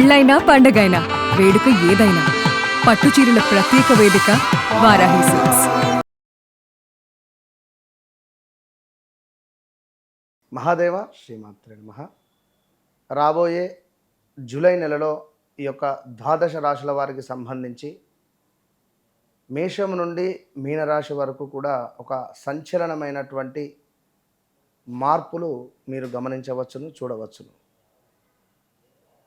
పెళ్ళైనా పండగైనా వేడుక ఏదైనా పట్టుచీరల ప్రత్యేక వేదిక వారాహి సిల్క్స్. మహాదేవ శ్రీమాత్రే నమః. రాబోయే జూలై నెలలో ఈ యొక్క ద్వాదశ రాశుల వారికి సంబంధించి మేషం నుండి మీనరాశి వరకు కూడా ఒక సంచలనమైనటువంటి మార్పులు మీరు గమనించవచ్చును, చూడవచ్చును.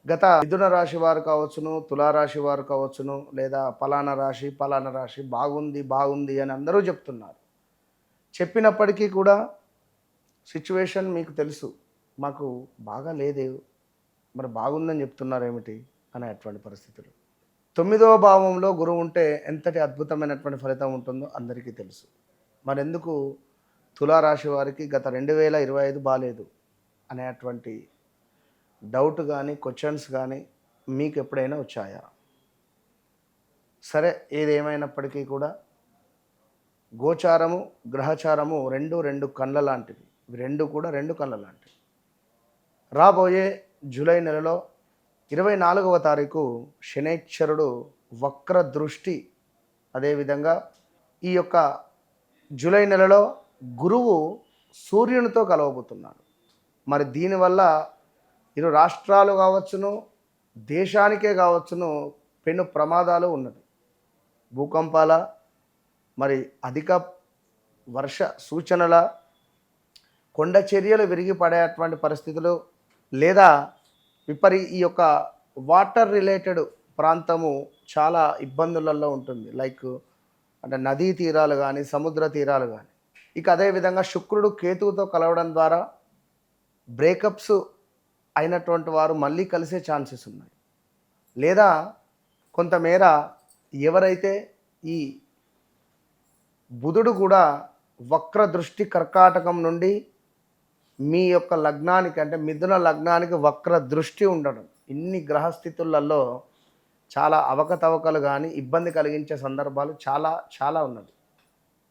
గత మిథున రాశి వారు కావచ్చును, తులారాశి వారు కావచ్చును, లేదా పలానా రాశి బాగుంది అని అందరూ చెప్తున్నారు. చెప్పినప్పటికీ కూడా సిచ్యువేషన్ మీకు తెలుసు, మాకు బాగా లేదే, మరి బాగుందని చెప్తున్నారు ఏమిటి అనేటువంటి పరిస్థితులు. 9వ భావంలో గురువు ఉంటే ఎంతటి అద్భుతమైనటువంటి ఫలితం ఉంటుందో అందరికీ తెలుసు. మరెందుకు తులారాశి వారికి గత 2025 బాలేదు అనేటువంటి డౌట్ కానీ క్వశ్చన్స్ కానీ మీకు ఎప్పుడైనా వచ్చాయా? సరే, ఏదేమైనప్పటికీ కూడా గోచారము గ్రహచారము రెండు కళ్ళ లాంటివి. ఇవి రెండు కూడా రెండు కళ్ళ లాంటివి. రాబోయే జూలై నెలలో 24వ తారీఖు శనైశ్వరుడు వక్ర దృష్టి, అదేవిధంగా ఈ యొక్క జూలై నెలలో గురువు సూర్యునితో కలవబోతున్నాడు. మరి దీనివల్ల ఇరు రాష్ట్రాలు కావచ్చును, దేశానికే కావచ్చును పెను ప్రమాదాలు ఉన్నది. భూకంపాల, మరి అధిక వర్ష సూచనల, కొండ చర్యలు విరిగి పడేటువంటి పరిస్థితులు, లేదా ఈ యొక్క వాటర్ రిలేటెడ్ ప్రాంతము చాలా ఇబ్బందులలో ఉంటుంది. లైక్ అంటే నదీ తీరాలు కానీ, సముద్ర తీరాలు కానీ. ఇక అదేవిధంగా శుక్రుడు కేతువుతో కలవడం ద్వారా బ్రేకప్స్ అయినటువంటి వారు మళ్ళీ కలిసే ఛాన్సెస్ ఉన్నాయి. లేదా కొంతమేర ఎవరైతే ఈ బుధుడు కూడా వక్ర దృష్టి కర్కాటకం నుండి మీ యొక్క లగ్నానికి, అంటే మిథున లగ్నానికి వక్ర దృష్టి ఉండడం, ఇన్ని గ్రహస్థితులలో చాలా అవకతవకలు కానీ ఇబ్బంది కలిగించే సందర్భాలు చాలా ఉన్నది.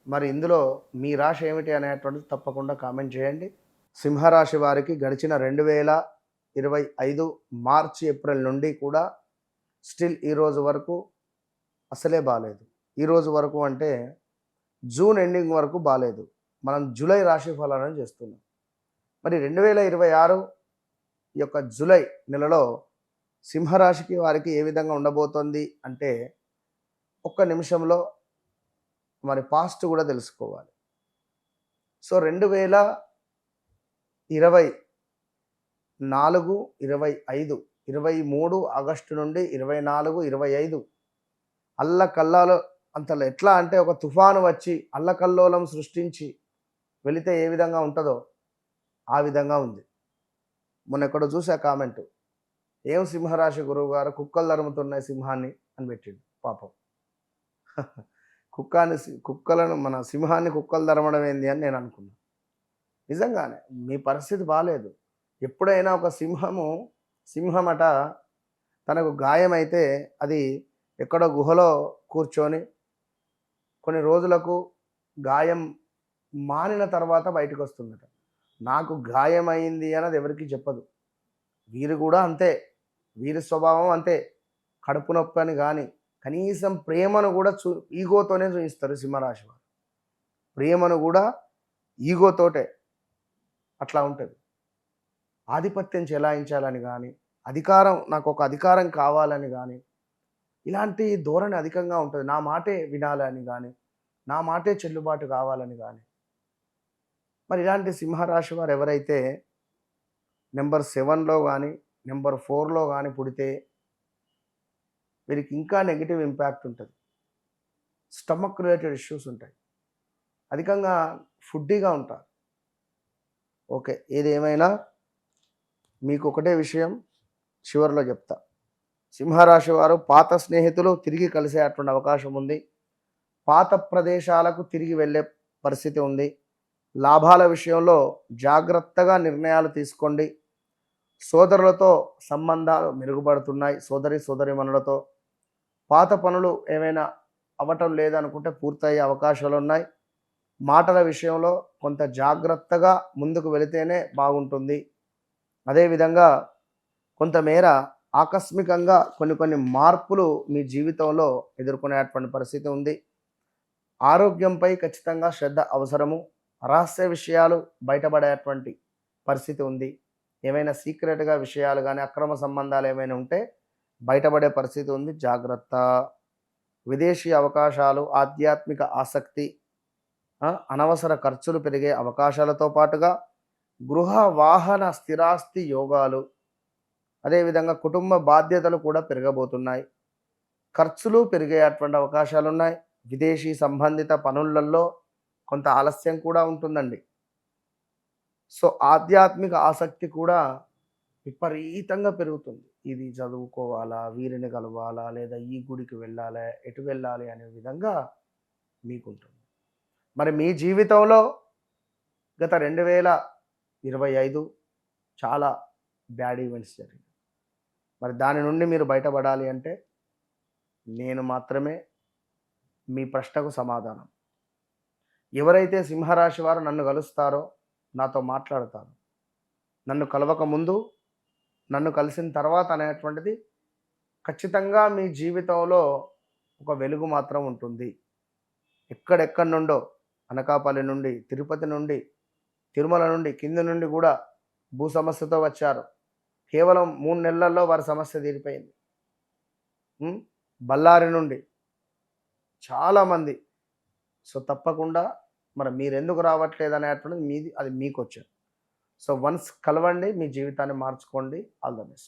మరి ఇందులో మీ రాశి ఏమిటి అనేటువంటిది తప్పకుండా కామెంట్ చేయండి. సింహరాశి వారికి గడిచిన 2025 మార్చి ఏప్రిల్ నుండి కూడా స్టిల్ ఈరోజు వరకు అసలే బాగాలేదు. ఈరోజు వరకు అంటే జూన్ ఎండింగ్ వరకు బాగాలేదు. మనం జూలై రాశి ఫలాలను చేస్తున్నాం. మరి 2026 ఈ యొక్క జూలై నెలలో సింహరాశికి వారికి ఏ విధంగా ఉండబోతోంది అంటే ఒక్క నిమిషంలో మరి పాస్ట్ కూడా తెలుసుకోవాలి. సో 2024, 25, 23 ఆగస్టు నుండి 24, 25 అల్లకల్లాలో అంతలో ఎట్లా అంటే ఒక తుఫాను వచ్చి అల్లకల్లోలం సృష్టించి వెళితే ఏ విధంగా ఉంటుందో ఆ విధంగా ఉంది. మొన్న ఎక్కడో చూసా కామెంట్, ఏం సింహరాశి గురువు గారు కుక్కలు ధరుముతున్నాయి సింహాన్ని అని పెట్టిండు. పాపం కుక్కలను మన సింహాన్ని కుక్కలు ధరమడం ఏంది అని నేను అనుకున్నాను. నిజంగానే మీ పరిస్థితి బాగాలేదు. ఎప్పుడైనా ఒక సింహమట తనకు గాయమైతే అది ఎక్కడో గుహలో కూర్చొని కొన్ని రోజులకు గాయం మానిన తర్వాత బయటకు వస్తుందట. నాకు గాయమైంది అన్నది ఎవరికి చెప్పదు. వీరు కూడా అంతే, వీరి స్వభావం అంతే. కడుపు నొప్పి అని కానీ కనీసం ప్రేమను కూడా ఈగోతోనే చూపిస్తారు సింహరాశి వారు. ప్రేమను కూడా ఈగోతోటే అట్లా ఉంటుంది. ఆధిపత్యం చెలాయించాలని కానీ, నాకు ఒక అధికారం కావాలని కానీ, ఇలాంటి ధోరణి అధికంగా ఉంటుంది. నా మాటే వినాలని కానీ, నా మాటే చెల్లుబాటు కావాలని కానీ. మరి ఇలాంటి సింహరాశి వారు ఎవరైతే నెంబర్ 7లో కానీ నెంబర్ 4లో కానీ పుడితే వీరికి ఇంకా నెగిటివ్ ఇంపాక్ట్ ఉంటుంది. స్టమక్ రిలేటెడ్ ఇష్యూస్ ఉంటాయి. అధికంగా ఫుడ్డీగా ఉంటారు. ఓకే, ఏదేమైనా మీకు ఒకటే విషయం చివరిలో చెప్తా. సింహరాశి వారు పాత స్నేహితులు తిరిగి కలిసేటువంటి అవకాశం ఉంది. పాత ప్రదేశాలకు తిరిగి వెళ్ళే పరిస్థితి ఉంది. లాభాల విషయంలో జాగ్రత్తగా నిర్ణయాలు తీసుకోండి. సోదరులతో సంబంధాలు మెరుగుపడుతున్నాయి. సోదరిమణులతో పాత పనులు ఏమైనా అవ్వటం లేదనుకుంటే పూర్తయ్యే అవకాశాలు ఉన్నాయి. మాటల విషయంలో కొంత జాగ్రత్తగా ముందుకు వెళితేనే బాగుంటుంది. అదేవిధంగా కొంతమేర ఆకస్మికంగా కొన్ని కొన్ని మార్పులు మీ జీవితంలో ఎదుర్కొనేటువంటి పరిస్థితి ఉంది. ఆరోగ్యంపై ఖచ్చితంగా శ్రద్ధ అవసరము. రహస్య విషయాలు బయటపడేటువంటి పరిస్థితి ఉంది. ఏమైనా సీక్రెట్‌గా విషయాలు గాని, అక్రమ సంబంధాలు ఏమైనా ఉంటే బయటపడే పరిస్థితి ఉంది. జాగ్రత్త. విదేశీ అవకాశాలు, ఆధ్యాత్మిక ఆసక్తి, అనవసర ఖర్చులు పెరిగే అవకాశాలతో పాటుగా గృహ, వాహన, స్థిరాస్తి యోగాలు, అదేవిధంగా కుటుంబ బాధ్యతలు కూడా పెరగబోతున్నాయి. ఖర్చులు పెరిగేటువంటి అవకాశాలున్నాయి. విదేశీ సంబంధిత పనులలో కొంత ఆలస్యం కూడా ఉంటుందండి. సో, ఆధ్యాత్మిక ఆసక్తి కూడా విపరీతంగా పెరుగుతుంది. ఇది చదువుకోవాలా, వీరిని కలవాలా, లేదా ఈ గుడికి వెళ్ళాలా, ఎటు వెళ్ళాలి అనే విధంగా మీకుంటుంది. మరి మీ జీవితంలో గత 2025 చాలా బ్యాడ్ ఈవెంట్స్ జరిగాయి. మరి దాని నుండి మీరు బయటపడాలి అంటే నేను మాత్రమే మీ ప్రశ్నకు సమాధానం. ఎవరైతే సింహరాశి వారు నన్ను కలుస్తారో, నాతో మాట్లాడతారో, నన్ను కలవక ముందు, నన్ను కలిసిన తర్వాత అనేటువంటిది ఖచ్చితంగా మీ జీవితంలో ఒక వెలుగు మాత్రం ఉంటుంది. ఎక్కడెక్కడి నుండో, అనకాపల్లి నుండి, తిరుపతి నుండి, తిరుమల నుండి, కింది నుండి కూడా భూ సమస్యతో వచ్చారు. కేవలం 3 నెలల్లో వారి సమస్య తీరిపోయింది. బళ్ళారి నుండి చాలామంది. సో, తప్పకుండా మరి మీరెందుకు రావట్లేదు అనేటువంటిది మీది, అది మీకొచ్చారు. సో, వన్స్ కలవండి, మీ జీవితాన్ని మార్చుకోండి. All the best.